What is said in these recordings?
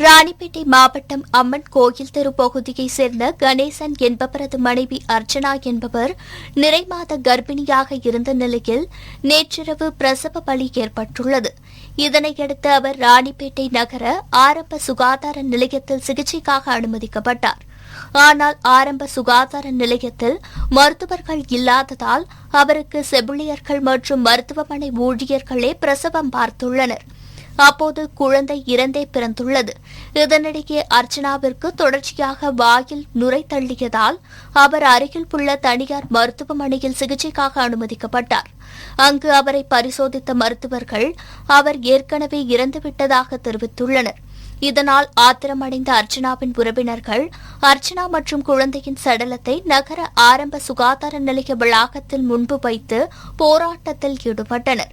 ராணிப்பேட்டை மாவட்டம் அம்மன் கோயில் தெரு பகுதியைச் சேர்ந்த கணேசன் என்பவரது மனைவி அர்ச்சனா என்பவர் நிறைமாத கர்ப்பிணியாக இருந்த நிலையில் நேற்றிரவு பிரசவ வலி ஏற்பட்டுள்ளது. இதனையடுத்து அவர் ராணிப்பேட்டை நகர ஆரம்ப சுகாதார நிலையத்தில் சிகிச்சைக்காக அனுமதிக்கப்பட்டார். ஆனால் ஆரம்ப சுகாதார நிலையத்தில் மருத்துவர்கள் இல்லாததால் அவருக்கு செவிலியர்கள் மற்றும் மருத்துவமனை ஊழியர்களே பிரசவம் பார்த்துள்ளனர். அப்போது குழந்தை இறந்தே பிறந்துள்ளது. இதனிடையே அர்ச்சனாவிற்கு தொடர்ச்சியாக வாயில் நுரை தள்ளியதால் அவர் அருகில் உள்ள தனியார் மருத்துவமனையில் சிகிச்சைக்காக அனுமதிக்கப்பட்டார். அங்கு அவரை பரிசோதித்த மருத்துவர்கள் அவர் ஏற்கனவே இறந்துவிட்டதாக தெரிவித்துள்ளனர். இதனால் ஆத்திரமடைந்த அர்ச்சனாவின் உறவினர்கள் அர்ச்சனா மற்றும் குழந்தையின் சடலத்தை நகர ஆரம்ப சுகாதார நிலைய வளாகத்தில் முன்பு வைத்து போராட்டத்தில் ஈடுபட்டனர்.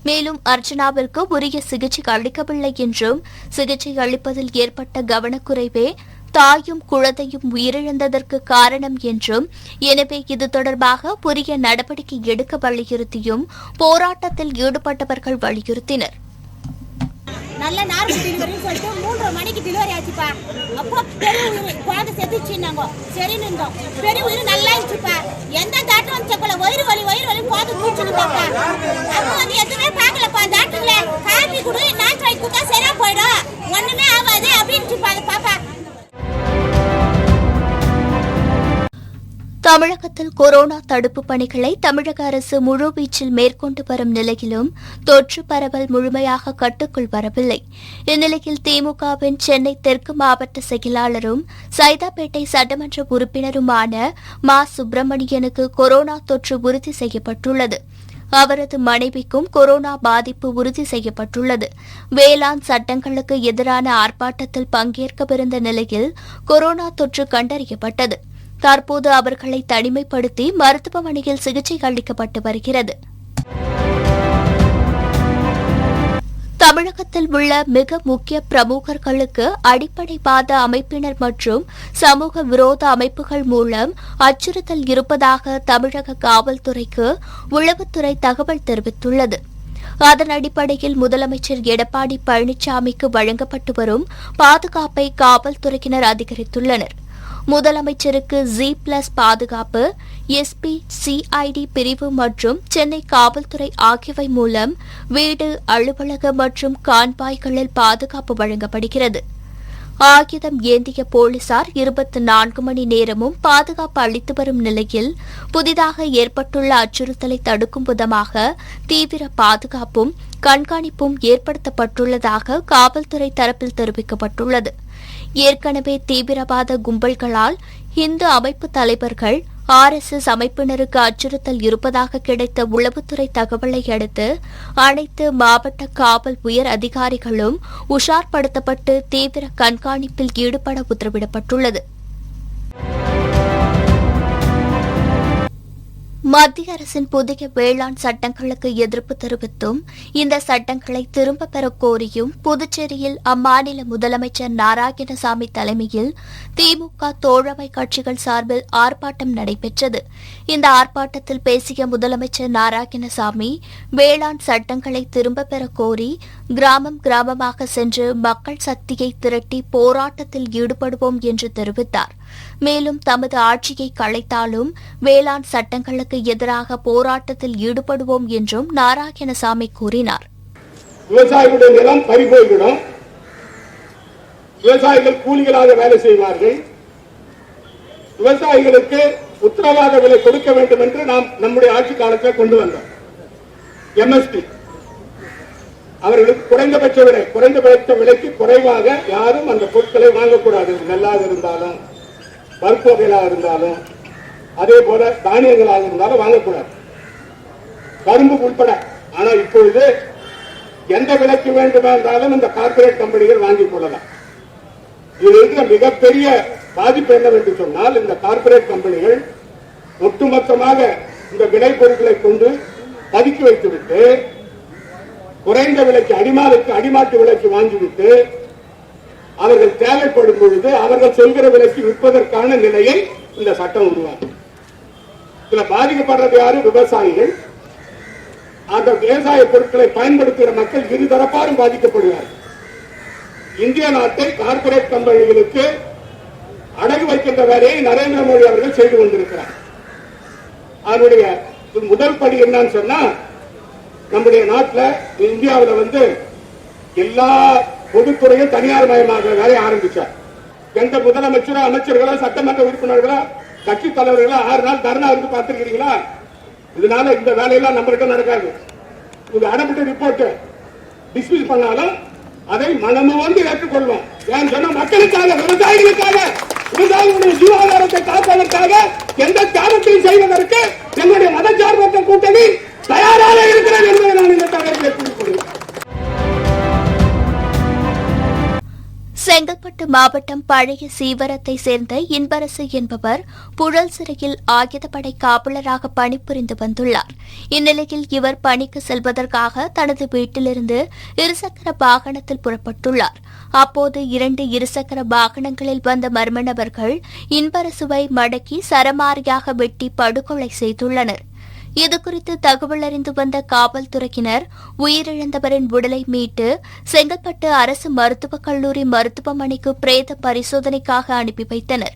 மேலும் அர்ச்சனாவிற்கு உரிய சிகிச்சை அளிக்கவில்லை என்றும் சிகிச்சை அளிப்பதில் ஏற்பட்ட கவனக்குறைவே தாயும் குழந்தையும் உயிரிழந்ததற்கு காரணம் என்றும், எனவே இது தொடர்பாக உரிய நடவடிக்கை எடுக்க வலியுறுத்தியும் போராட்டத்தில் ஈடுபட்டவர்கள் வலியுறுத்தினர். நல்ல நார்மல் டெலிவரின்னு சொல்லிட்டு 3:30 மணிக்கு டெலிவரி ஆச்சுப்பா. அப்போ பெரிய உயிர் குழந்தை செத்துச்சுன்னாங்க. சரின்னு இருந்தோம். பெரிய உயிர் நல்லா இருந்துச்சுப்பா. எந்த டாக்டர் வந்து செக்கல வயிறு வலி குழந்தை தூச்சுனுப்பாப்பா. அப்போ வந்து எதுவுமே பார்க்கலப்பா. டாக்டர்ல காப்பி கொடு நாட்டு வாங்கி கொடுத்தா சரியா போயிடும், ஒண்ணுமே ஆகாது அப்படின்னு பாப்பா. தமிழகத்தில் கொரோனா தடுப்புப் பணிகளை தமிழக அரசு முழுவீச்சில் மேற்கொண்டு வரும் நிலையிலும் தொற்று பரவல் முழுமையாக கட்டுக்குள் வரவில்லை. இந்நிலையில் திமுகவின் சென்னை தெற்கு மாவட்ட செயலாளரும் சைதாப்பேட்டை சட்டமன்ற உறுப்பினருமான மா சுப்பிரமணியனுக்கு கொரோனா தொற்று உறுதி செய்யப்பட்டுள்ளது. அவரது மனைவிக்கும் கொரோனா பாதிப்பு உறுதி செய்யப்பட்டுள்ளது. வேளாண் சட்டங்களுக்கு எதிரான ஆர்ப்பாட்டத்தில் பங்கேற்கவிருந்த நிலையில் கொரோனா தொற்று கண்டறியப்பட்டது. தற்போது அவர்களை தனிமைப்படுத்தி மருத்துவமனையில் சிகிச்சை அளிக்கப்பட்டு வருகிறது. தமிழகத்தில் உள்ள மிக முக்கிய பிரமுகர்களுக்கு அடிப்படைவாத அமைப்பினர் மற்றும் சமூக விரோத அமைப்புகள் மூலம் அச்சுறுத்தல் இருப்பதாக தமிழக காவல்துறைக்கு உளவுத்துறை தகவல் தெரிவித்துள்ளது. அதன் அடிப்படையில் முதலமைச்சர் எடப்பாடி பழனிசாமிக்கு வழங்கப்பட்டு வரும் பாதுகாப்பை காவல்துறையினர் அதிகரித்துள்ளனர். முதலமைச்சருக்கு G+ பாதுகாப்பு, SP, CID பிரிவு மற்றும் சென்னை காவல்துறை ஆகியவை மூலம் வீடு, அலுவலக மற்றும் கான்வாய்களில் பாதுகாப்பு வழங்கப்படுகிறது. ஆயுதம் ஏந்திய போலீசார் 24 மணி நேரமும் பாதுகாப்பு அளித்து வரும் நிலையில் புதிதாக ஏற்பட்டுள்ள அச்சுறுத்தலை தடுக்கும் விதமாக தீவிர பாதுகாப்பும் கண்காணிப்பும் ஏற்படுத்தப்பட்டுள்ளதாக காவல்துறை தரப்பில் தெரிவிக்கப்பட்டுள்ளது. ஏற்கனவே தீவிரவாத கும்பல்களால் இந்து அமைப்பு தலைவர்கள், RSS அமைப்பினருக்கு அச்சுறுத்தல் இருப்பதாக கிடைத்த உளவுத்துறை தகவலை அடுத்து அனைத்து மாவட்ட காவல் உயர் அதிகாரிகளும் உஷார்படுத்தப்பட்டு தீவிர கண்காணிப்பில் ஈடுபட உத்தரவிடப்பட்டுள்ளது. மத்திய அரசின் புதிய வேளாண் சட்டங்களுக்கு எதிர்ப்பு தெரிவித்தும் இந்த சட்டங்களை திரும்பப் பெறக் கோரியும் புதுச்சேரியில் அம்மாநில முதலமைச்சர் நாராயணசாமி தலைமையில் திமுக தோழமை கட்சிகள் சார்பில் ஆர்ப்பாட்டம் நடைபெற்றது. இந்த ஆர்ப்பாட்டத்தில் பேசிய முதலமைச்சர் நாராயணசாமி வேளாண் சட்டங்களை திரும்பப் பெறக் கோரி கிராமம் கிராமமாக சென்று மக்கள் சக்தியை திரட்டி போராட்டத்தில் ஈடுபடுவோம் என்று தெரிவித்தார். மேலும் தமது ஆட்சியை கலைத்தாலும் வேளாண் சட்டங்களுக்கு எதிராக போராட்டத்தில் ஈடுபடுவோம் என்றும் நாராயணசாமி கூறினார். விவசாயிகளுடைய நிலம் பறிபோய்விடும், விவசாயிகள் கூலிகளாக வேலை செய்வார்கள், விவசாயிகளுக்கு உத்தரவாத விலை கொடுக்க வேண்டும் என்று நாம் நம்முடைய ஆட்சி காலத்தில் கொண்டு வந்தோம். MSP அவர்களுக்கு குறைந்தபட்ச விலைக்கு குறைவாக யாரும் அந்த பொருட்களை வாங்கக்கூடாது. நெல்லாக இருந்தாலும், பருப்பு வகைகளாக இருந்தாலும், அதே போல தானியங்களாக இருந்தாலும் வாங்கக்கூடாது, கரும்பு உட்பட. ஆனால் இப்பொழுது எந்த விலைக்கு வேண்டுமென்றாலும் இந்த கார்பரேட் கம்பெனிகள் வாங்கிக் கொள்ளலாம். இது மிகப்பெரிய பாதிப்பு என்னவென்று சொன்னால், இந்த கார்பரேட் கம்பெனிகள் ஒட்டுமொத்தமாக இந்த விளைபொருட்களை கொண்டு பதுக்கி வைத்துவிட்டு குறைந்த விலைக்கு அடிமாட்டு விலைக்கு வாங்கிவிட்டு அவர்கள் தேவைப்படும் பொழுது அவர்கள் சொல்கிற விலைக்கு விற்பதற்கான நிலையை இந்த சட்டம் உருவாக்கும். இதுல பாதிக்கப்படுறது யாரு? விவசாயிகள். அந்த விவசாய பொருட்களை பயன்படுத்துகிற மக்கள் இருதரப்பாரும் பாதிக்கப்படுவார்கள். இந்திய நாட்டை கார்ப்பரேட் கம்பெனிகளுக்கு அடகு வைக்கின்ற வேலையை நரேந்திர மோடி அவர்கள் செய்து கொண்டிருக்கிறார். அதனுடைய முதல் படி என்னன்னு சொன்னா, நம்முடைய நாட்டில் இந்தியாவில் எல்லா பொதுத்துறையும் தனியார் மயமாக வேலையை ஆரம்பிச்சார். எந்த முதலமைச்சரோ அமைச்சர்களோ சட்டமன்ற உறுப்பினர்களோ கட்சி தலைவர்களோ 6 நாள் தர்ணா இருந்து பார்த்திருக்கிறீங்களா? இதனால இந்த வேலையெல்லாம் நம்மகிட்ட நடக்காது. இது அடப்பட்ட ரிப்போர்ட் டிஸ்மிஸ் பண்ணாலும் அதை மனமும் ஏற்றுக்கொள்வோம். ஏன் சொன்ன மக்களுக்காக, விவசாயிகளுக்காக, விவசாயிகளுடைய ஜீவாதாரத்தை காப்பதற்காக எந்த தியாகத்தையும் செய்வதற்கு எங்களுடைய மதச்சார்பற்ற கூட்டணி தயாராக இருக்கிறது என்பதை நான் இந்த தகவலை குறிப்பிடுகிறேன். செங்கல்பட்டு மாவட்டம் பழைய சீவரத்தை சேர்ந்த இன்பரசு என்பவர் புழல் சிறையில் ஆயுதப்படை காவலராக பணிபுரிந்து வந்துள்ளார். இந்நிலையில் இவர் பணிக்கு செல்வதற்காக தனது வீட்டிலிருந்து இருசக்கர வாகனத்தில் புறப்பட்டுள்ளார். அப்போது 2 இருசக்கர வாகனங்களில் வந்த மர்ம நபர்கள் இன்பரசுவை மடக்கி சரமாரியாக வெட்டி படுகொலை செய்துள்ளனர். இதுகுறித்து தகவல் அறிந்து வந்த காவல்துறையினர் உயிரிழந்தவரின் உடலை மீட்டு செங்கல்பட்டு அரசு மருத்துவக் கல்லூரி மருத்துவமனைக்கு பிரேத பரிசோதனைக்காக அனுப்பி வைத்தனர்.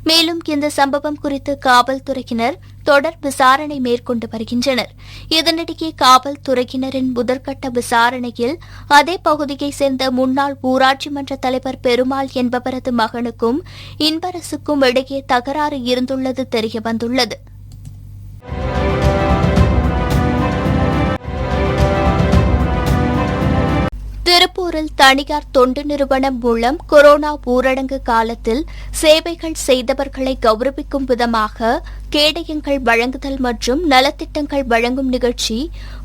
மேலும் இந்த சம்பவம் குறித்து காவல்துறையினர் தொடர் விசாரணை மேற்கொண்டு வருகின்றனர். இதனிடையே காவல்துறையினரின் முதற்கட்ட விசாரணையில் அதே பகுதியைச் சேர்ந்த முன்னாள் ஊராட்சி மன்ற தலைவர் பெருமாள் என்பவரது மகனுக்கும் இன்பரசுக்கும் இடையே தகராறு இருந்துள்ளது தெரியவந்துள்ளது. திருப்பூரில் தனியார் தொண்டு நிறுவனம் மூலம் கொரோனா ஊரடங்கு காலத்தில் சேவைகள் செய்தவர்களை கௌரவிக்கும் விதமாக கேடயங்கள் வழங்குதல் மற்றும் நலத்திட்டங்கள் வழங்கும் நிகழ்ச்சி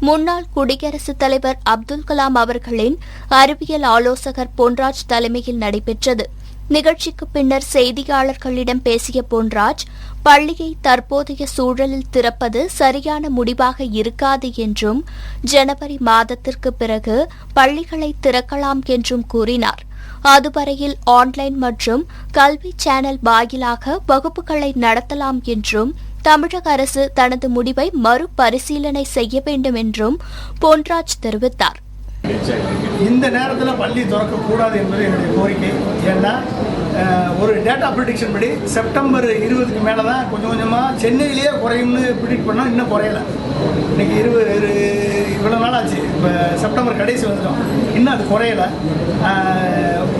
முன்னாள் குடியரசுத் தலைவர் அப்துல் கலாம் அவர்களின் அறிவியல் ஆலோசகர் பொன்ராஜ் தலைமையில் நடைபெற்றது. நிகழ்ச்சிக்கு பின்னர் செய்தியாளர்களிடம் பேசிய பொன்ராஜ், பள்ளியை தற்போதைய சூழலில் திறப்பது சரியான முடிவாக இருக்காது என்றும் ஜனவரி மாதத்திற்கு பிறகு பள்ளிகளை திறக்கலாம் என்றும் கூறினார். அதுவரையில் ஆன்லைன் மற்றும் கல்வி சேனல் வாயிலாக வகுப்புகளை நடத்தலாம் என்றும் தமிழக அரசு தனது முடிவை மறுபரிசீலனை செய்ய வேண்டும் என்றும் பொன்ராஜ் தெரிவித்தார். இந்த நேரத்தில் பள்ளி திறக்கக்கூடாது என்பது என்னுடைய கோரிக்கை. ஏன்னா ஒரு டேட்டா ப்ரிடிக்ஷன் படி செப்டம்பர் 20க்கு மேலே தான் கொஞ்சம் கொஞ்சமாக சென்னையிலேயே குறையும்னு ப்ரிடிக்ட் பண்ணால் இன்னும் குறையலை. இன்றைக்கி இவ்வளோ நாள் ஆச்சு, இப்போ செப்டம்பர் கடைசி வந்துட்டோம், இன்னும் அது குறையலை.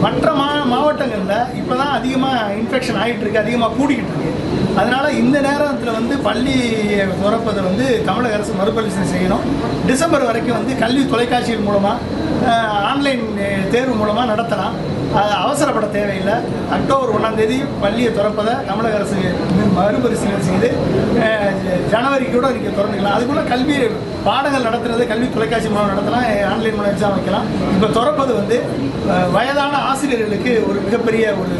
மற்ற மாவட்டங்களில் இப்போ தான் அதிகமாக இன்ஃபெக்ஷன் ஆகிட்டுருக்கு, அதிகமாக கூடிக்கிட்டு இருக்கு. அதனால் இந்த நேரத்தில் பள்ளி திறப்பதை தமிழக அரசு மறுபரிசீலனை செய்யணும். டிசம்பர் வரைக்கும் கல்வி தொலைக்காட்சிகள் மூலமாக ஆன்லைன் தேர்வு மூலமாக நடத்தலாம். அவசரப்பட தேவையில்லை. அக்டோபர் 1ஆம் தேதி பள்ளியை திறப்பதை தமிழக அரசு மறுபரிசீலனை செய்து ஜனவரி கூட நீங்கள் திறந்துக்கலாம். அதுக்குள்ள கல்வி பாடங்கள் நடத்துறது கல்வி தொலைக்காட்சி மூலம் நடத்தலாம், ஆன்லைன் மூலம் எக்ஸாம் வைக்கலாம். இப்போ திறப்பது வயதான ஆசிரியர்களுக்கு ஒரு மிகப்பெரிய ஒரு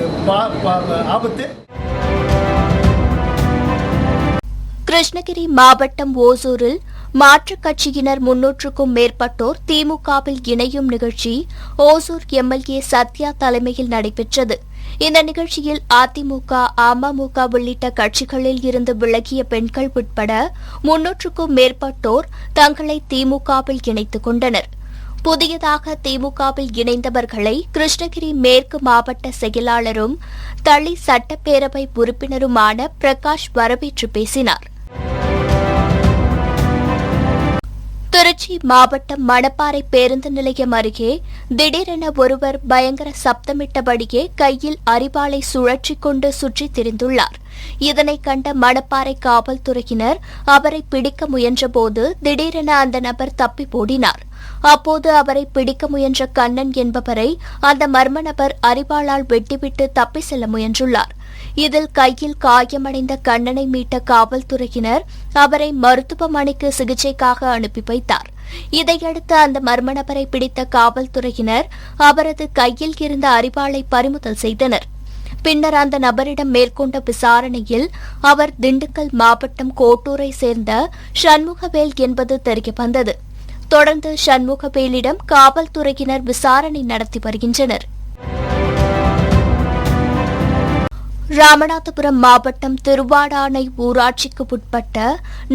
ஆபத்து. கிருஷ்ணகிரி மாவட்டம் ஓசூரில் மாற்றுக் கட்சியினர் 300க்கும் மேற்பட்டோர் திமுகவில் இணையும் நிகழ்ச்சி ஓசூர் எம்எல்ஏ சத்யா தலைமையில் நடைபெற்றது. இந்த நிகழ்ச்சியில் அதிமுக, அமமுக உள்ளிட்ட கட்சிகளில் இருந்து விலகிய பெண்கள் உட்பட 300க்கும் மேற்பட்டோர் தங்களை திமுகவில் இணைத்துக் கொண்டனர். புதியதாக திமுகவில் இணைந்தவர்களை கிருஷ்ணகிரி மேற்கு மாவட்ட செயலாளரும் தளி சட்டப்பேரவை உறுப்பினருமான பிரகாஷ் வரவேற்று பேசினார். திருச்சி மாவட்டம் மணப்பாறை பேருந்து நிலையம் அருகே திடீரென ஒருவர் பயங்கர சப்தமிட்டபடியே கையில் அரிவாளை சுழற்றிக் கொண்டு சுற்றித் திரிந்துள்ளார். இதனை கண்ட மணப்பாறை காவல்துறையினர் அவரை பிடிக்க முயன்றபோது திடீரென அந்த நபர் தப்பி ஓடினார். அப்போது அவரை பிடிக்க முயன்ற கண்ணன் என்பவரை அந்த மர்ம நபர் அரிவாளால் வெட்டிவிட்டு தப்பி செல்ல முயன்றுள்ளார். இதில் கையில் காயமடைந்த கண்ணனை மீட்ட காவல்துறையினர் அவரை மருத்துவமனைக்கு சிகிச்சைக்காக அனுப்பி வைத்தார். இதையடுத்து அந்த மர்ம நபரை பிடித்த காவல்துறையினர் அவரது கையில் இருந்த அரிவாளை பறிமுதல் செய்தனர். பின்னர் அந்த நபரிடம் மேற்கொண்ட விசாரணையில் அவர் திண்டுக்கல் மாவட்டம் கோட்டூரை சேர்ந்த சண்முகவேல் என்பது தெரியவந்தது. தொடர்ந்து சண்முகவேலிடம் காவல்துறையினர் விசாரணை நடத்தி வருகின்றனர். ராமநாதபுரம் மாவட்டம் திருவாடானை ஊராட்சிக்கு உட்பட்ட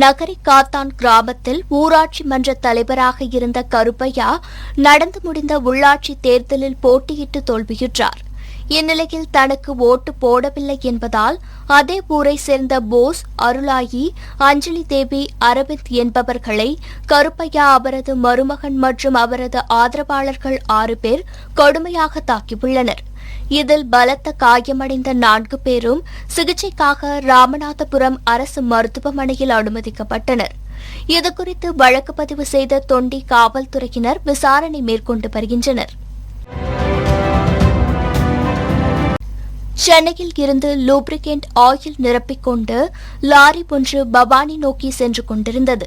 நகரி காத்தான் கிராமத்தில் ஊராட்சி மன்ற தலைவராக இருந்த கருப்பையா நடந்து முடிந்த உள்ளாட்சி தேர்தலில் போட்டியிட்டு தோல்வியுற்றார். இந்நிலையில் தனக்கு ஓட்டு போடவில்லை என்பதால் அதே ஊரை சேர்ந்த போஸ், அருளாயி, அஞ்சலி தேவி, அரவிந்த் என்பவர்களை கருப்பையா, அவரது மருமகன் மற்றும் அவரது ஆதரவாளர்கள் 6 பேர் கொடுமையாக தாக்கியுள்ளனர். இதில் பலத்த காயமடைந்த 4 பேரும் சிகிச்சைக்காக ராமநாதபுரம் அரசு மருத்துவமனையில் அனுமதிக்கப்பட்டனர். இதுகுறித்து வழக்கு பதிவு செய்த தொண்டி காவல்துறையினர் விசாரணை மேற்கொண்டு வருகின்றனர். சென்னையில் இருந்து லூப்ரிகேண்ட் ஆயில் நிரப்பிக்கொண்டு லாரி ஒன்று பவானி நோக்கி சென்று கொண்டிருந்தது.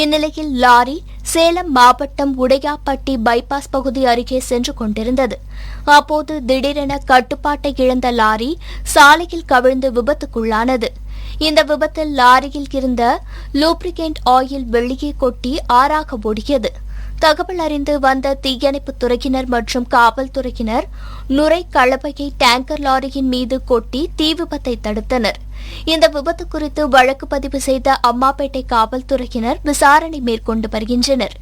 இந்நிலையில் லாரி சேலம் மாவட்டம் உடையாப்பட்டி பைபாஸ் பகுதி அருகே சென்று கொண்டிருந்தது. அப்போது திடீரென கட்டுப்பாட்டை இழந்த லாரி சாலையில் கவிழ்ந்து விபத்துக்குள்ளானது. இந்த விபத்தில் லாரியில் இருந்த லூப்ரிகேண்ட் ஆயில் வெளியே கொட்டி ஆறாக ஓடியது. தகவல் அறிந்து வந்த தீயணைப்புத் துறையினர் மற்றும் காவல்துறையினர் நுரை கலவையை டேங்கர் லாரியின் மீது கொட்டி தீ விபத்தை தடுத்தனர். இந்த விபத்து குறித்து வழக்கு பதிவு செய்த அம்மாப்பேட்டை காவல்துறையினர் விசாரணை மேற்கொண்டு வருகின்றனர்.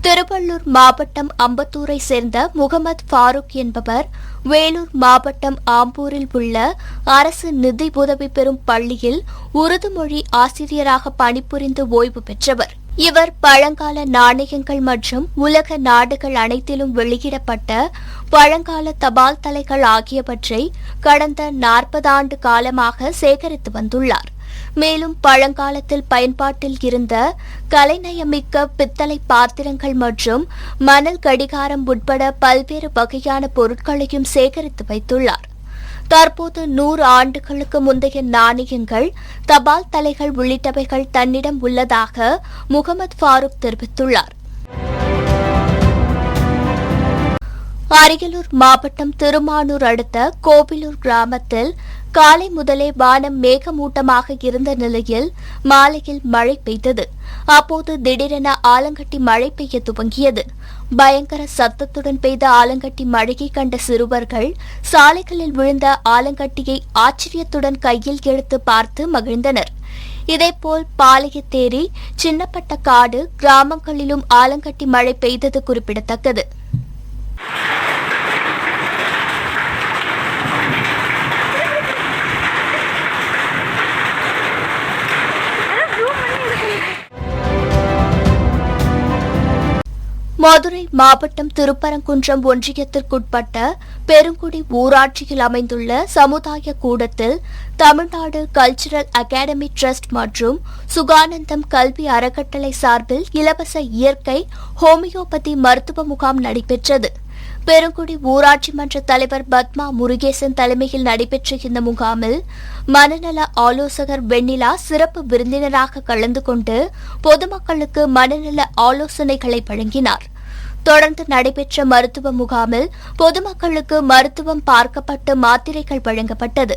திருவள்ளூர் மாவட்டம் அம்பத்தூரை சேர்ந்த முகமது ஃபாரூக் என்பவர் வேலூர் மாவட்டம் ஆம்பூரில் உள்ள அரசு நிதி உதவி பெறும் பள்ளியில் உருது மொழி ஆசிரியராக பணிபுரிந்து ஓய்வு பெற்றவர். இவர் பழங்கால நாணயங்கள் மற்றும் உலக நாடுகள் அனைத்திலும் வெளியிடப்பட்ட பழங்கால தபால் தலைகள் ஆகியவற்றை கடந்த 40 ஆண்டு காலமாக சேகரித்து வந்துள்ளார். மேலும் பழங்காலத்தில் பயன்பாட்டில் இருந்த கலைநயமிக்க பித்தளை பாத்திரங்கள் மற்றும் மணல் கடிகாரம் உட்பட பல்வேறு வகையான பொருட்களையும் சேகரித்து வைத்துள்ளார். தற்போது 100 ஆண்டுகளுக்கு முந்தைய நாணயங்கள், தபால் தலைகள் உள்ளிட்டவைகள் தன்னிடம் உள்ளதாக முகமது ஃபாரூக் தெரிவித்துள்ளார். அரியலூர் மாவட்டம் திருமானூர் அடுத்த கோவிலூர் கிராமத்தில் காலை முதலே வானம் மேகமூட்டமாக இருந்த நிலையில் மாலையில் மழை பெய்தது. அப்போது திடீரென ஆலங்கட்டி மழை பெய்ய துவங்கியது. பயங்கர சத்தத்துடன் பெய்த ஆலங்கட்டி மழையை கண்ட சிறுவர்கள் சாலைகளில் விழுந்த ஆலங்கட்டியை ஆச்சரியத்துடன் கையில் எடுத்து பார்த்து மகிழ்ந்தனர். இதேபோல் பாளையத்தேரி, சின்னப்பட்டக்காடு கிராமங்களிலும் ஆலங்கட்டி மழை பெய்தது குறிப்பிடத்தக்கது. மதுரை மாவட்டம் திருப்பரங்குன்றம் ஒன்றியத்திற்குட்பட்ட பெருங்குடி ஊராட்சியில் அமைந்துள்ள சமுதாய கூடத்தில் தமிழ்நாடு கல்ச்சுரல் அகாடமி டிரஸ்ட் மற்றும் சுகானந்தம் கல்வி அறக்கட்டளை சார்பில் இலவச இயற்கை ஹோமியோபதி மருத்துவ முகாம் நடைபெற்றது. பெருங்குடி ஊராட்சி மன்ற தலைவர் பத்மா முருகேசன் தலைமையில் நடைபெற்ற இந்த முகாமில் மனநல ஆலோசகர் வெண்ணிலா சிறப்பு விருந்தினராக கலந்து கொண்டு பொதுமக்களுக்கு மனநல ஆலோசனைகளை வழங்கினார். தொடர்ந்து நடைபெற்ற மருத்துவ முகாமில் பொதுமக்களுக்கு மருத்துவம் பார்க்கப்பட்டு மாத்திரைகள் வழங்கப்பட்டது.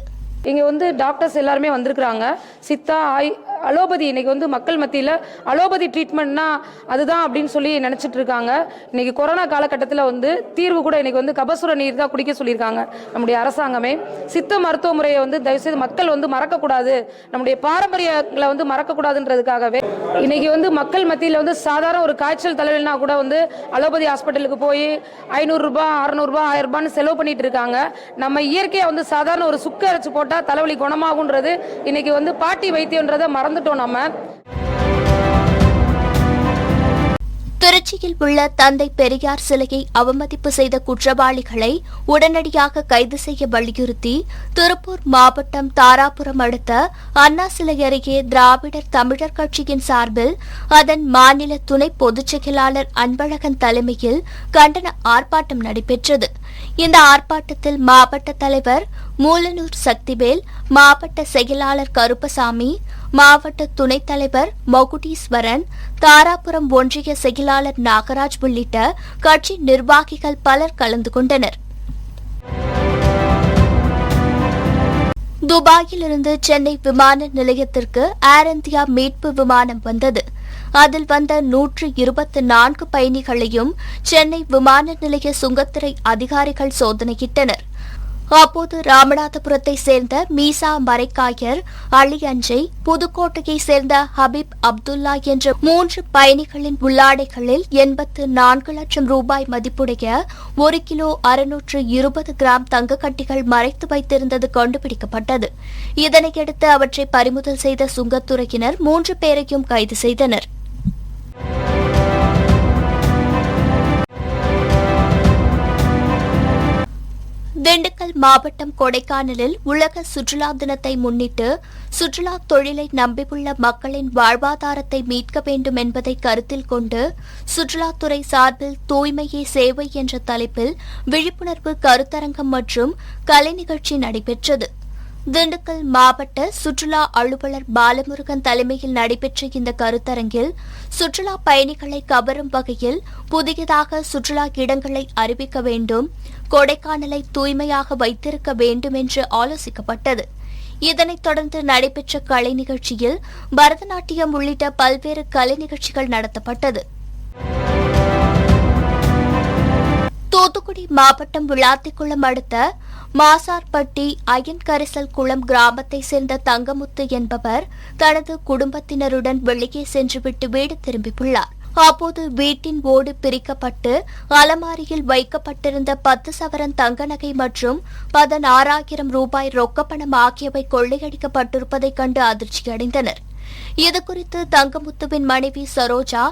இங்கே டாக்டர்ஸ் எல்லாருமே வந்திருக்கிறாங்க. சித்தா, அலோபதி இன்னைக்கு மக்கள் மத்தியில் அலோபதி ட்ரீட்மெண்ட்னா அதுதான் அப்படின்னு சொல்லி நினச்சிட்டு இருக்காங்க. இன்னைக்கு கொரோனா காலகட்டத்தில் தீர்வு கூட இன்னைக்கு கபசுர நீர் தான் குடிக்க சொல்லியிருக்காங்க நம்முடைய அரசாங்கமே. சித்த மருத்துவ முறையை தயவுசெய்து மக்கள் மறக்கக்கூடாது, நம்முடைய பாரம்பரியங்களை மறக்கக்கூடாதுன்றதுக்காகவே இன்னைக்கு மக்கள் மத்தியில் சாதாரண ஒரு காய்ச்சல் தலைவலினா கூட அலோபதி ஹாஸ்பிட்டலுக்கு போய் 500 ரூபாய், 600 ரூபாய், 1000 ரூபான்னு செலவு பண்ணிட்டு இருக்காங்க. நம்ம இயற்கையாக சாதாரண ஒரு சுக்கு அரைச்சு போட்டால் தலைவலி குணமாகுன்றது இன்னைக்கு பாட்டி வைத்தியன்றதை மறந்துட்டோம் நம்ம. திருச்சியில் உள்ள தந்தை பெரியார் சிலையை அவமதிப்பு செய்த குற்றவாளிகளை உடனடியாக கைது செய்ய வலியுறுத்தி திருப்பூர் மாவட்டம் தாராபுரம் அடுத்த அண்ணா சிலை அருகே திராவிடர் தமிழர் கட்சியின் சார்பில் அதன் மாநில துணை பொதுச் செயலாளர் அன்பழகன் தலைமையில் கண்டன ஆர்ப்பாட்டம் நடைபெற்றது. இந்த ஆர்ப்பாட்டத்தில் மாவட்ட தலைவர் மூலனூர் சக்திவேல், மாவட்ட செயலாளர் கருப்பசாமி, மாவட்ட துணைத் தலைவர் மகுடீஸ்வரன், தாராபுரம் ஒன்றிய செயலாளர் நாகராஜ் உள்ளிட்ட கட்சி நிர்வாகிகள் பலர் கலந்து கொண்டனர். துபாயிலிருந்து சென்னை விமான நிலையத்திற்கு ஏர் இந்தியா மீட்பு விமானம் வந்தது. அதில் வந்த 124 பயணிகளையும் சென்னை விமான நிலைய சுங்கத்துறை அதிகாரிகள் சோதனையிட்டனர். அப்போது ராமநாதபுரத்தை சேர்ந்த மீசா மரைக்காயர், அலி அஞ்சை, புதுக்கோட்டையை சேர்ந்த ஹபீப் அப்துல்லா என்ற 3 பயணிகளின் உள்ளாடைகளில் 84 லட்சம் ரூபாய் மதிப்புடைய 1 கிலோ 620 கிராம் தங்கக்கட்டிகள் மறைத்து வைத்திருந்தது கண்டுபிடிக்கப்பட்டது. இதனையடுத்து அவற்றை பறிமுதல் செய்த சுங்கத்துறையினர் 3 பேரையும் கைது செய்தனர். திண்டுக்கல் மாவட்டம் கொடைக்கானலில் உலக சுற்றுலா தினத்தை முன்னிட்டு சுற்றுலா தொழிலை நம்பியுள்ள மக்களின் வாழ்வாதாரத்தை மீட்க வேண்டும் என்பதை கருத்தில் கொண்டு சுற்றுலாத்துறை சார்பில் தூய்மையே சேவை என்ற தலைப்பில் விழிப்புணர்வு கருத்தரங்கம் மற்றும் கலை நிகழ்ச்சி நடைபெற்றது. திண்டுக்கல் மாவட்ட சுற்றுலா அலுவலர் பாலமுருகன் தலைமையில் நடைபெற்ற இந்த கருத்தரங்கில் சுற்றுலா பயணிகளை கவரும் வகையில் புதியதாக சுற்றுலா இடங்களை அறிவிக்க வேண்டும், கொடைக்கானலை தூய்மையாக வைத்திருக்க வேண்டும் என்று ஆலோசிக்கப்பட்டது. இதனைத் தொடர்ந்து நடைபெற்ற கலை நிகழ்ச்சியில் பரதநாட்டியம் உள்ளிட்ட பல்வேறு கலை நிகழ்ச்சிகள் நடத்தப்பட்டது. தூத்துக்குடி மாவட்டம் விளாத்திக்குளம் அடுத்த மாசார்பட்டி அயன்கரிசல் குளம் கிராமத்தை சேர்ந்த தங்கமுத்து என்பவர் தனது குடும்பத்தினருடன் வெளியே சென்றுவிட்டு வீடு திரும்பியுள்ளார். அப்போது வீட்டின் ஓடு பிரிக்கப்பட்டு அலமாரியில் வைக்கப்பட்டிருந்த 10 சவரன் தங்க நகை மற்றும் 16,000 ரூபாய் ரொக்கப்பணம் ஆகியவை கொள்ளையடிக்கப்பட்டிருப்பதைக் கண்டு அதிர்ச்சியடைந்தனர். இதுகுறித்து தங்கமுத்துவின் மனைவி சரோஜா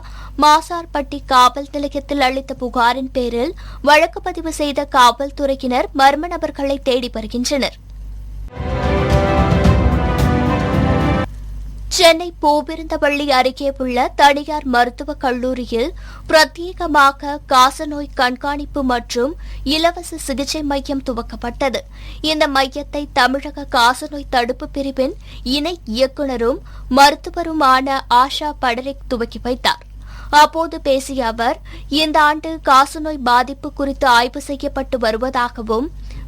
மாசார்பட்டி காவல் நிலையத்தில் அளித்த புகாரின் பேரில் வழக்கு பதிவு செய்த காவல்துறையினர் மர்ம நபர்களை தேடி வருகின்றனர். சென்னை பூவிருந்தவள்ளி அருகே உள்ள தனியார் மருத்துவக் கல்லூரியில் பிரத்யேகமாக காசநோய் கண்காணிப்பு மற்றும் இலவச சிகிச்சை மையம் துவக்கப்பட்டது. இந்த மையத்தை தமிழக காசநோய் தடுப்பு பிரிவின் இணை இயக்குநரும் மருத்துவருமான ஆஷா படரிக் துவக்கி வைத்தார். அப்போது பேசிய அவர், இந்த ஆண்டு காசநோய் பாதிப்பு குறித்து ஆய்வு செய்யப்பட்டு வருவதாகவும்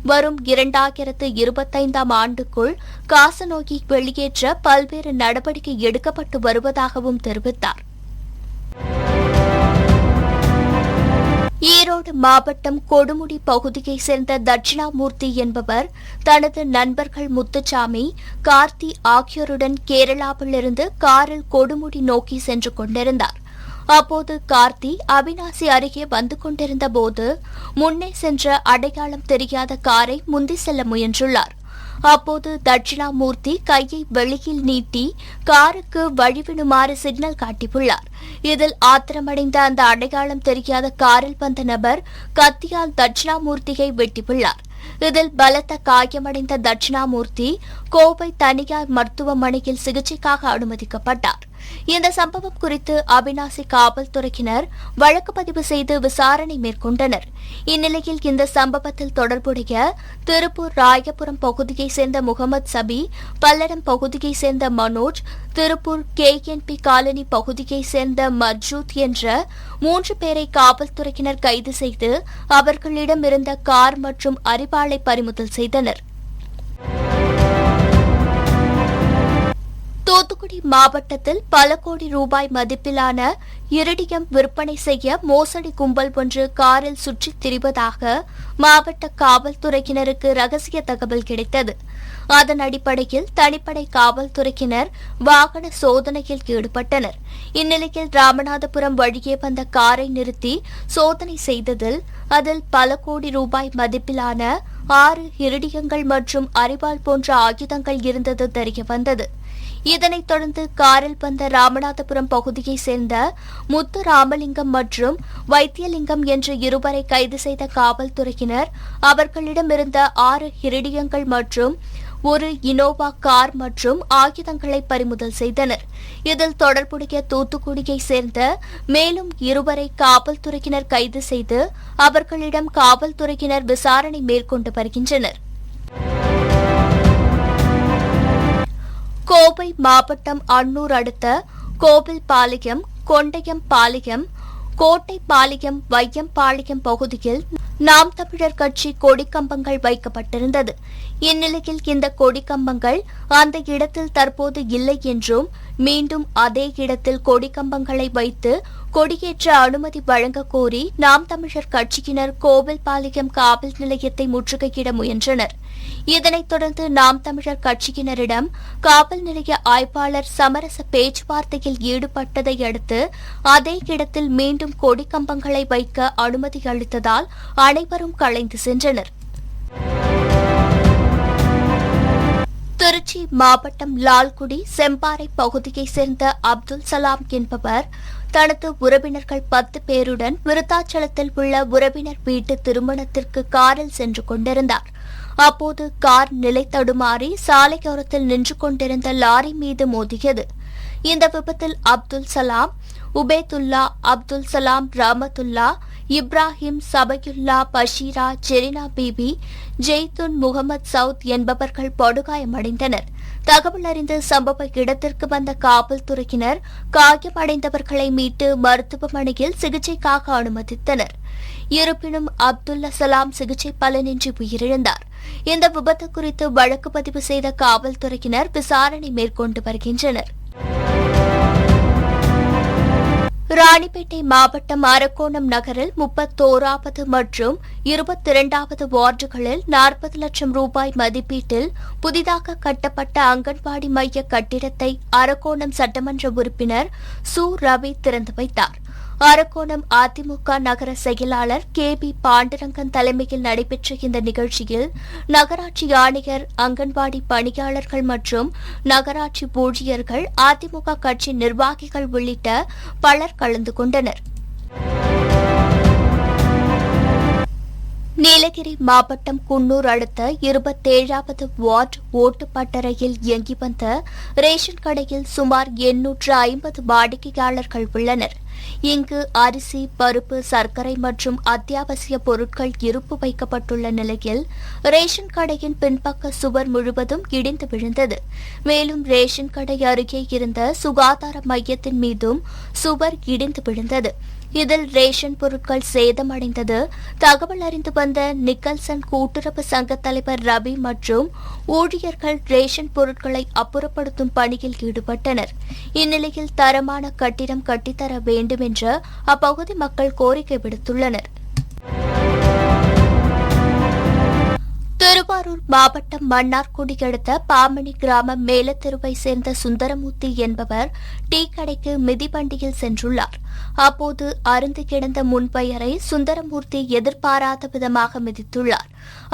வரும் 2025ஆம் ஆண்டுக்குள் காசநோயை வெளியேற்ற பல்வேறு நடவடிக்கை எடுக்கப்பட்டு வருவதாகவும் தெரிவித்தார். ஈரோடு மாவட்டம் கொடுமுடி பகுதியைச் சேர்ந்த தட்சிணாமூர்த்தி என்பவர் தனது நண்பர்கள் முத்துசாமி, கார்த்தி ஆகியோருடன் கேரளாவிலிருந்து காரில் கொடுமுடி நோக்கி சென்று கொண்டிருந்தார். அப்போது கார்த்தி அவினாசி அருகே வந்து கொண்டிருந்த போது முன்னே சென்ற அடையாளம் தெரியாத காரை முந்தி செல்ல முயன்றுள்ளார். அப்போது தட்சிணாமூர்த்தி கையை வெளியில் நீட்டி காருக்கு வழிவிடுமாறு சிக்னல் காட்டியுள்ளார். இதில் ஆத்திரமடைந்த அந்த அடையாளம் தெரியாத காரில் வந்த நபர் கத்தியால் தட்சிணாமூர்த்தியை வெட்டியுள்ளார். இதில் பலத்த காயமடைந்த தட்சிணாமூர்த்தி கோவை தனியார் மருத்துவமனையில் சிகிச்சைக்காக அனுமதிக்கப்பட்டார். இந்த சம்பவம் குறித்து அவினாசி காவல்துறையினர் வழக்கு பதிவு செய்து விசாரணை மேற்கொண்டனர். இந்நிலையில் இந்த சம்பவத்தில் தொடர்புடைய திருப்பூர் ராயபுரம் பகுதியைச் சேர்ந்த முகமது சபி, பல்லடம் பகுதியைச் சேர்ந்த மனோஜ், திருப்பூர் KNP காலனி பகுதியைச் சேர்ந்த மஜூத் என்ற 3 பேரை காவல்துறையினர் கைது செய்து அவர்களிடமிருந்த கார் மற்றும் அரிவாளை பறிமுதல் செய்தனர். தூத்துக்குடி மாவட்டத்தில் பல கோடி ரூபாய் மதிப்பிலான இரிடியம் விற்பனை செய்ய மோசடி கும்பல் ஒன்று காரில் சுற்றித் திரிவதாக மாவட்ட காவல்துறையினருக்கு ரகசிய தகவல் கிடைத்தது. அதன் அடிப்படையில் தனிப்படை காவல்துறையினர் வாகன சோதனையில் ஈடுபட்டனர். இந்நிலையில் ராமநாதபுரம் வழியே வந்த காரை நிறுத்தி சோதனை செய்ததில் அதில் பல கோடி ரூபாய் மதிப்பிலான 6 இரிடியங்கள் மற்றும் அரிவாள் போன்ற ஆயுதங்கள் இருந்தது தெரியவந்தது. இதனைத் தொடர்ந்து காரில் வந்த ராமநாதபுரம் பகுதியைச் சேர்ந்த முத்து ராமலிங்கம் மற்றும் வைத்தியலிங்கம் என்ற இருவரை கைது செய்த காவல்துறையினர் அவர்களிடமிருந்த 6 இரிடியங்கள் மற்றும் ஒரு இனோவா கார் மற்றும் ஆயுதங்களை பறிமுதல் செய்தனர். இதில் தொடர்புடைய தூத்துக்குடியைச் சேர்ந்த மேலும் 2 வரை காவல்துறையினர் கைது செய்து அவர்களிடம் காவல்துறையினர் விசாரணை மேற்கொண்டு வருகின்றனர். கோவை மாவட்டம் அன்னூர் அடுத்த கோவில்பாளையம், கொண்டையம் பாளையம், கோட்டைப்பாளையம் வையம்பாளையம் பகுதியில் நாம் தமிழர் கட்சி கொடிக்கம்பங்கள் வைக்கப்பட்டிருந்தது. இந்நிலையில் இந்த கொடிக்கம்பங்கள் அந்த இடத்தில் தற்போது இல்லை என்றும் மீண்டும் அதே இடத்தில் கொடிக்கம்பங்களை வைத்து கொடியேற்ற அனுமதி வழங்க கோரி நாம் தமிழர் கட்சியினர் கோவில்பாளையம் காவல் நிலையத்தை முற்றுகையிட முயன்றனர். இதனைத் தொடர்ந்து நாம் தமிழர் கட்சியினரிடம் காவல் நிலைய ஆய்வாளர் சமரச பேச்சுவார்த்தையில் ஈடுபட்டதை அடுத்து அதே இடத்தில் மீண்டும் கொடிக்கம்பங்களை வைக்க அனுமதி அளித்ததால் அனைவரும் கலைந்து சென்றனர். திருச்சி மாவட்டம் லால்குடி செம்பாறை பகுதியைச் சேர்ந்த அப்துல் சலாம் என்பவர் தனது உறவினர்கள் 10 பேருடன் விருத்தாச்சலத்தில் உள்ள உறவினர் வீட்டு திருமணத்திற்கு காரில் சென்று கொண்டிருந்தார். அப்போது கார் நிலை தடுமாறி சாலையோரத்தில் நின்று கொண்டிருந்த லாரி மீது மோதியது. இந்த விபத்தில் அப்துல் சலாம், உபேதுல்லா, அப்துல் சலாம், ரஹமத்துல்லா, இப்ராஹிம், சபையுல்லா, பஷீரா, ஜெரினா பீபி, ஜெய்துன், முகமது சவுத் என்பவர்கள் படுகாயமடைந்தனர். தகவல் அறிந்து சம்பவ இடத்திற்கு வந்த காவல்துறையினர் காயமடைந்தவர்களை மீட்டு மருத்துவமனையில் சிகிச்சைக்காக அனுமதித்தனர். இருப்பினும் அப்துல்லா சலாம் சிகிச்சை பலனின்றி உயிரிழந்தார். இந்த விபத்து குறித்து வழக்கு பதிவு செய்த காவல்துறையினர் விசாரணை மேற்கொண்டு வருகின்றனர். ராணிப்பேட்டை மாவட்டம் அரக்கோணம் நகரில் 31வது மற்றும் 22வது வார்டுகளில் 40 லட்சம் ரூபாய் மதிப்பீட்டில் புதிதாக கட்டப்பட்ட அங்கன்வாடி மைய கட்டிடத்தை அரக்கோணம் சட்டமன்ற உறுப்பினர் சு ரவி திறந்து வைத்தார். அரக்கோணம் அதிமுக நகர செயலாளர் KB பாண்டுரங்கன் தலைமையில் நடைபெற்ற இந்த நிகழ்ச்சியில் நகராட்சி ஆணையர், அங்கன்வாடி பணியாளர்கள் மற்றும் நகராட்சி ஊழியர்கள், அதிமுக கட்சி நிர்வாகிகள் உள்ளிட்ட பலர் கலந்து கொண்டனர். நீலகிரி மாவட்டம் குன்னூர் அடுத்த 27வது வார்டு ஓட்டுப்பட்டறையில் இயங்கி வந்த ரேஷன் கடையில் சுமார் 850 வாடிக்கையாளர்கள் உள்ளனர். இங்கு அரிசி, பருப்பு, சர்க்கரை மற்றும் அத்தியாவசிய பொருட்கள் இருப்பு வைக்கப்பட்டுள்ள நிலையில் ரேஷன் கடையின் பின்பக்க சுவர் முழுவதும் இடிந்து விழுந்தது. மேலும் ரேஷன் கடை அருகே இருந்த சுகாதார மையத்தின் மீதும் சுவர் இடிந்து விழுந்தது. இதில் ரேஷன் பொருட்கள் சேதமடைந்தது. தகவல் அறிந்து வந்த நிக்கல்சன் கூட்டுறவு சங்க தலைவர் ரவி மற்றும் ஊழியர்கள் ரேஷன் பொருட்களை அப்புறப்படுத்தும் பணியில் ஈடுபட்டனர். இந்நிலையில் தரமான கட்டிடம் கட்டித்தர வேண்டும் என்று அப்பகுதி மக்கள் கோரிக்கை விடுத்துள்ளனர். திருவாரூர் மாவட்டம் மன்னார்குடி அடுத்த பாமணி கிராமம் மேலத்தெருவை சேர்ந்த சுந்தரமூர்த்தி என்பவர் டீ கடைக்கு மிதிவண்டியில் சென்றுள்ளார். அப்போது அருந்து கிடந்த முன்பயரை சுந்தரமூர்த்தி எதிர்பாராத விதமாக மிதித்துள்ளார்.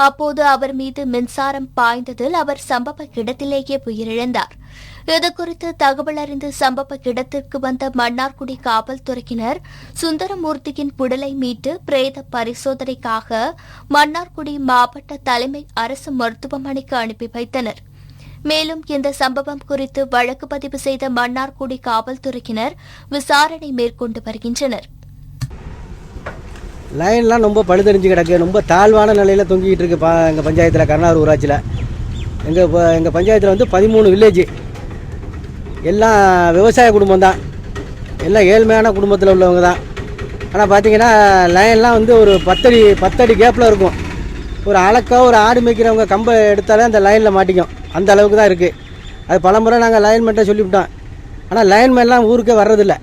அப்போது அவர் மீது மின்சாரம் பாய்ந்ததில் அவர் சம்பவ இடத்திலேயே உயிரிழந்தார். இதுகுறித்து தகவல் அறிந்து சம்பவ இடத்திற்கு வந்த மன்னார்குடி காவல்துறையினர் சுந்தரமூர்த்தியின் உடலை மீட்டு பிரேத பரிசோதனைக்காக மன்னார்குடி மாவட்ட தலைமை அரசு மருத்துவமனைக்கு அனுப்பி வைத்தனர். மேலும் இந்த சம்பவம் குறித்து வழக்கு பதிவு செய்த மன்னார்குடி காவல்துறையினர் விசாரணை மேற்கொண்டு வருகின்றனர். லைன்லாம் ரொம்ப பழுதறிஞ்சு கிடக்கு, ரொம்ப தாழ்வான நிலையில் தொங்கிக்கிட்டு இருக்கு. எங்கள் பஞ்சாயத்தில், கருணாறு ஊராட்சியில் எங்கள் பஞ்சாயத்தில் வந்து 13 வில்லேஜ், எல்லாம் விவசாய குடும்பம் தான், எல்லாம் ஏழ்மையான குடும்பத்தில் உள்ளவங்க தான். ஆனால் பார்த்தீங்கன்னா லைன்லாம் வந்து ஒரு 10 அடி கேப்பில் இருக்கும். ஒரு அளக்காக ஒரு ஆடு மேய்க்கிறவங்க கம்பை எடுத்தாலே அந்த லைனில் மாட்டிக்கும், அந்த அளவுக்கு தான் இருக்குது. அது பலமுறை நாங்கள் லைன்மேன்ட்டை சொல்லிவிட்டோம். ஆனால் லைன்மேன்லாம் ஊருக்கே வர்றதில்லை.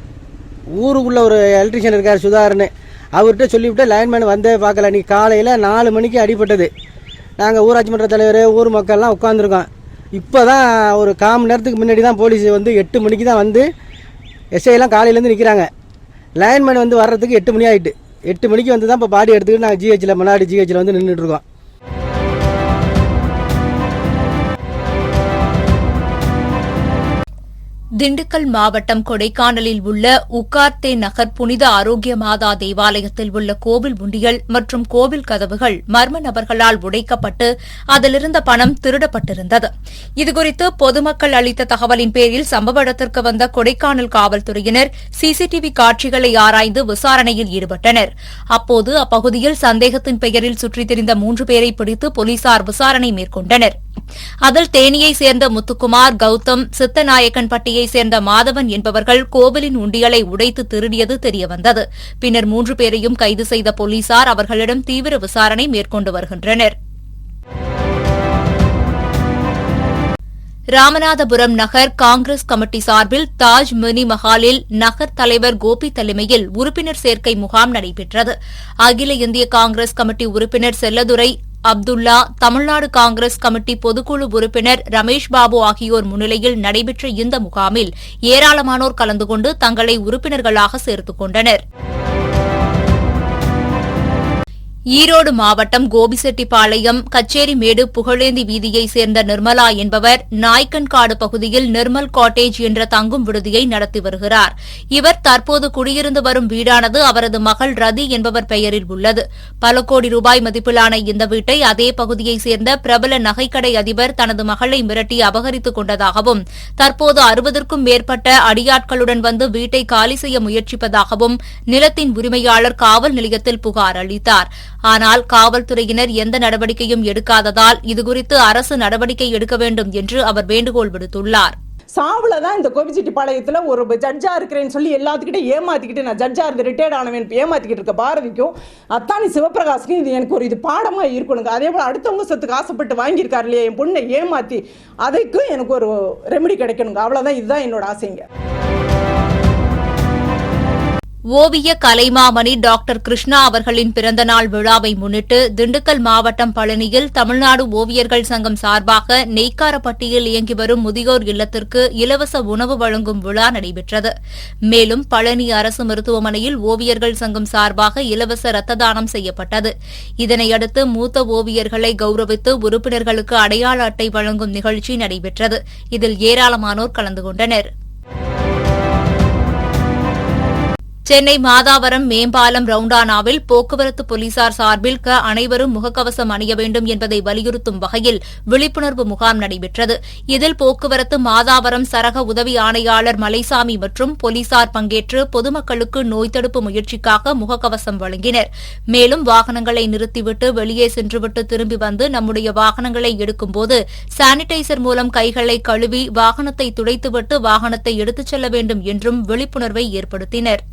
ஊருக்குள்ளே ஒரு எலக்ட்ரிஷியன் இருக்கார் சுதாகர்னு, அவர்கிட்ட சொல்லிவிட்டு லைன்மேன் வந்தே பார்க்கல. இன்றைக்கி காலையில் 4 மணிக்கு அடிபட்டது. நாங்கள் ஊராட்சி மன்ற தலைவர், ஊர் மக்கள்லாம் உட்காந்துருக்கோம். இப்போ தான் ஒரு 1/4 மணி நேரத்துக்கு முன்னாடி தான் போலீஸ் வந்து 8 மணிக்கு தான் வந்து எஸ்ஐலாம் காலையிலேருந்து நிற்கிறாங்க. லைன்மேன் வந்து வர்றதுக்கு 8 மணி ஆகிட்டு. 8 மணிக்கு வந்து தான் இப்போ பாடி எடுத்துக்கிட்டு நாங்கள் ஜிஹெச்சில், மன்னாடி ஜிஹெச்சில் வந்து நின்றுட்டுருக்கோம். திண்டுக்கல் மாவட்டம் கொடைக்கானலில் உள்ள உக்கார்த்தே நகர் புனித ஆரோக்கிய மாதா தேவாலயத்தில் உள்ள கோவில் உண்டியல் மற்றும் கோவில் கதவுகள் மர்ம நபர்களால் உடைக்கப்பட்டு அதிலிருந்த பணம் திருடப்பட்டிருந்தது. இதுகுறித்து பொதுமக்கள் அளித்த தகவலின் பேரில் சம்பவ இடத்திற்கு வந்த கொடைக்கானல் காவல்துறையினர் சிசிடிவி காட்சிகளை ஆராய்ந்து விசாரணையில் ஈடுபட்டனர். அப்போது அப்பகுதியில் சந்தேகத்தின் பெயரில் சுற்றித் திரிந்த 3 பேரை பிடித்து போலீசார் விசாரணை மேற்கொண்டனர். அதில் தேனியை சேர்ந்த முத்துக்குமார், கௌதம், சித்தநாயக்கன்பட்டியை சேர்ந்த மாதவன் என்பவர்கள் கோவிலின் உண்டியலை உடைத்து திருடியது தெரியவந்தது. பின்னர் 3 பேரையும் கைது செய்த போலீசார் அவர்களிடம் தீவிர விசாரணை மேற்கொண்டு வருகின்றனர். ராமநாதபுரம் நகர் காங்கிரஸ் கமிட்டி சார்பில் தாஜ் மினி மஹாலில் நகர் தலைவர் கோபி தலைமையில் உறுப்பினர் சேர்க்கை முகாம் நடைபெற்றது. அகில இந்திய காங்கிரஸ் கமிட்டி உறுப்பினர் செல்லதுரை அப்துல்லா, தமிழ்நாடு காங்கிரஸ் கமிட்டி பொதுக்குழு உறுப்பினர் ரமேஷ் பாபு ஆகியோர் முன்னிலையில் நடைபெற்ற இந்த முகாமில் ஏராளமானோர் கலந்து கொண்டு தங்களை உறுப்பினர்களாக சேர்த்துக் கொண்டனர். ஈரோடு மாவட்டம் கோபிசெட்டிப்பாளையம் கச்சேரிமேடு புகழேந்தி வீதியைச் சேர்ந்த நிர்மலா என்பவர் நாய்க்கன்காடு பகுதியில் நிர்மல் காட்டேஜ் என்ற தங்கும் விடுதியை நடத்தி வருகிறார். இவர் தற்போது குடியிருந்து வரும் வீடானது அவரது மகள் ரதி என்பவர் பெயரில் உள்ளது. பல கோடி ரூபாய் மதிப்பிலான இந்த வீட்டை அதே பகுதியைச் சேர்ந்த பிரபல நகைக்கடை அதிபர் தனது மகளை மிரட்டி அபகரித்துக் கொண்டதாகவும் தற்போது 60க்கும் மேற்பட்ட அடியாட்களுடன் வந்து வீட்டை காலி செய்ய முயற்சிப்பதாகவும் நிலத்தின் உரிமையாளர் காவல் நிலையத்தில் புகார் அளித்தார். ஆனால் காவல்துறையினர் எந்த நடவடிக்கையும் எடுக்காததால் இதுகுறித்து அரசு நடவடிக்கை எடுக்க வேண்டும் என்று அவர் வேண்டுகோள் விடுத்துள்ளார். சாவுல தான் இந்த கோபிச்செட்டிப்பாளையத்தில் ஒரு ஜட்ஜா இருக்கிறேன்னு சொல்லி எல்லாத்துக்கிட்டே ஏமாத்திக்கிட்டு, நான் ஜட்ஜா இருந்து ரிட்டையர்ட் ஆனவன் ஏமாத்திக்கிட்டு இருக்க பாரதிக்கும் அத்தானி சிவபிரகாசுக்கும் இது எனக்கு ஒரு பாடமா இருக்கணுங்க. அதே போல அடுத்தவங்க சொத்துக்கு ஆசைப்பட்டு வாங்கியிருக்காரு இல்லையா என் பொண்ணை ஏமாத்தி, அதுக்கும் எனக்கு ஒரு ரெமெடி கிடைக்கணுங்க. அவ்வளவுதான், இதுதான் என்னோட ஆசைங்க. ஓவிய கலைமாமணி டாக்டர் கிருஷ்ணா அவர்களின் பிறந்தநாள் விழாவை முன்னிட்டு திண்டுக்கல் மாவட்டம் பழனியில் தமிழ்நாடு ஓவியர்கள் சங்கம் சார்பாக நெய்க்காரப்பட்டியில் இயங்கி வரும் முதியோர் இல்லத்திற்கு இலவச உணவு வழங்கும் விழா நடைபெற்றது. மேலும் பழனி அரசு மருத்துவமனையில் ஓவியர்கள் சங்கம் சார்பாக இலவச ரத்த தானம் செய்யப்பட்டது. இதனையடுத்து மூத்த ஓவியர்களை கௌரவித்து உறுப்பினர்களுக்கு அடையாள அட்டை வழங்கும் நிகழ்ச்சி நடைபெற்றது. இதில் ஏராளமானோர் கலந்து கொண்டனர். சென்னை மாதாவரம் மேம்பாலம் ரவுண்டானாவில் போக்குவரத்து போலீசார் சார்பில் அனைவரும் முகக்கவசம் அணிய வேண்டும் என்பதை வலியுறுத்தும் வகையில் விழிப்புணர்வு முகாம் நடைபெற்றது. இதில் போக்குவரத்து மாதாவரம் சரக உதவி ஆணையாளர் மலைசாமி மற்றும் போலீசார் பங்கேற்று பொதுமக்களுக்கு நோய் தடுப்பு முயற்சிக்காக முகக்கவசம் வழங்கினர். மேலும் வாகனங்களை நிறுத்திவிட்டு வெளியே சென்றுவிட்டு திரும்பி வந்து நம்முடைய வாகனங்களை எடுக்கும்போது சானிடைசர் மூலம் கைகளை கழுவி வாகனத்தை துடைத்துவிட்டு வாகனத்தை எடுத்துச் செல்ல வேண்டும் என்றும் விழிப்புணர்வை ஏற்படுத்தினர்.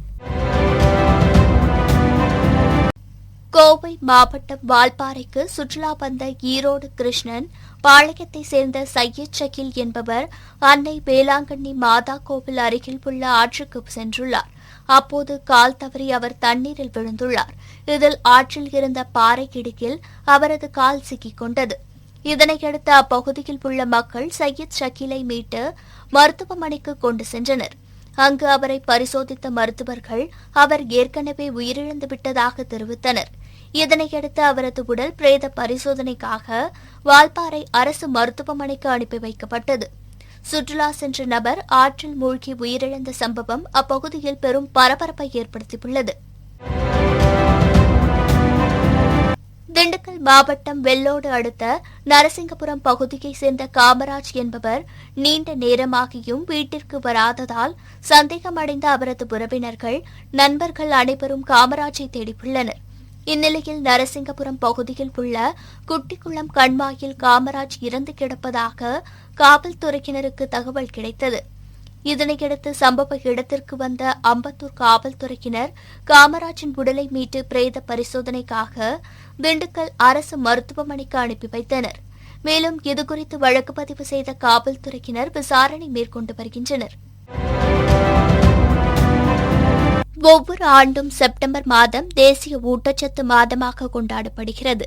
கோவை மாவட்டம் வால்பாறைக்கு சுற்றுலா வந்த ஈரோடு கிருஷ்ணன் பாளையத்தை சேர்ந்த சையத் ஷக்கீல் என்பவர் அன்னை வேளாங்கண்ணி மாதா கோவில் அருகில் உள்ள ஆற்றுக்கு சென்றுள்ளார். அப்போது கால் தவறி அவர் தண்ணீரில் விழுந்துள்ளார். இதில் ஆற்றில் இருந்த பாறை இடுக்கில் அவரது கால் சிக்கிக் கொண்டது. இதனையடுத்து அப்பகுதியில் உள்ள மக்கள் சையத் ஷக்கீலை மீட்டு மருத்துவமனைக்கு கொண்டு சென்றனர். அங்கு அவரை பரிசோதித்த மருத்துவர்கள் அவர் ஏற்கனவே உயிரிழந்து விட்டதாக தெரிவித்தனர். இதனையடுத்து அவரது உடல் பிரேத பரிசோதனைக்காக வால்பாறை அரசு மருத்துவமனைக்கு அனுப்பி வைக்கப்பட்டது. சுற்றுலா சென்ற நபர் ஆற்றில் மூழ்கி உயிரிழந்த சம்பவம் அப்பகுதியில் பெரும் பரபரப்பை ஏற்படுத்தியுள்ளது. திண்டுக்கல் மாவட்டம் வெள்ளோடு அடுத்த நரசிங்கபுரம் பகுதியைச் சேர்ந்த காமராஜ் என்பவர் நீண்ட நேரமாகியும் வீட்டிற்கு வராததால் சந்தேகமடைந்த அவரது உறவினர்கள், நண்பர்கள் அனைவரும் காமராஜை தேடியுள்ளனர். இந்நிலையில் நரசிங்கபுரம் பகுதியில் உள்ள குட்டிக்குளம் கண்மாயில் காமராஜ் இறந்து கிடப்பதாக காவல்துறையினருக்கு தகவல் கிடைத்தது. இதனையடுத்து சம்பவ இடத்திற்கு வந்த அம்பத்தூர் காவல்துறையினர் காமராஜின் உடலை மீட்டு பிரேத பரிசோதனைக்காக திண்டுக்கல் அரசு மருத்துவமனைக்கு அனுப்பி வைத்தனர். மேலும் இதுகுறித்து வழக்கு பதிவு செய்த காவல்துறையினர் விசாரணை மேற்கொண்டு வருகின்றனர். ஒவ்வொரு ஆண்டும் செப்டம்பர் மாதம் தேசிய ஊட்டச்சத்து மாதமாக கொண்டாடப்படுகிறது.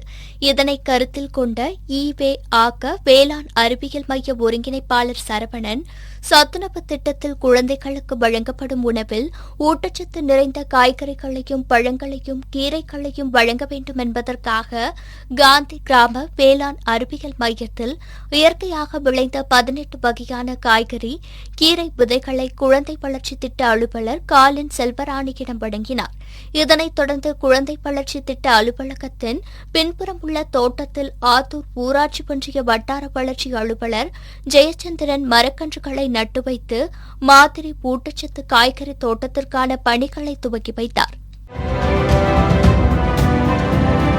இதனை கருத்தில் கொண்ட ஈவே ஆக்க வேளாண் அறிவியல் மைய ஒருங்கிணைப்பாளர் சரவணன் சத்துணவு திட்டத்தில் குழந்தைகளுக்கு வழங்கப்படும் உணவில் ஊட்டச்சத்து நிறைந்த காய்கறிகளையும் பழங்களையும் கீரைகளையும் வழங்க வேண்டும் என்பதற்காக காந்தி கிராம வேளாண் அறிவியல் மையத்தில் இயற்கையாக விளைந்த 18 வகையான காய்கறி கீரை விதைகளை குழந்தை வளர்ச்சி திட்ட அலுவலர் காலின் செல்வராணியிடம் வழங்கினார். இதனைத் தொடர்ந்து குழந்தை வளர்ச்சி திட்ட அலுவலகத்தின் பின்புறம் உள்ள தோட்டத்தில் ஆத்தூர் ஊராட்சி ஒன்றிய வட்டார வளர்ச்சி அலுவலர் ஜெயச்சந்திரன் மரக்கன்றுகளை நட்டு வைத்து மாதிரி ஊட்டச்சத்து காய்கறி தோட்டத்திற்கான பணிகளை துவக்கி வைத்தார்.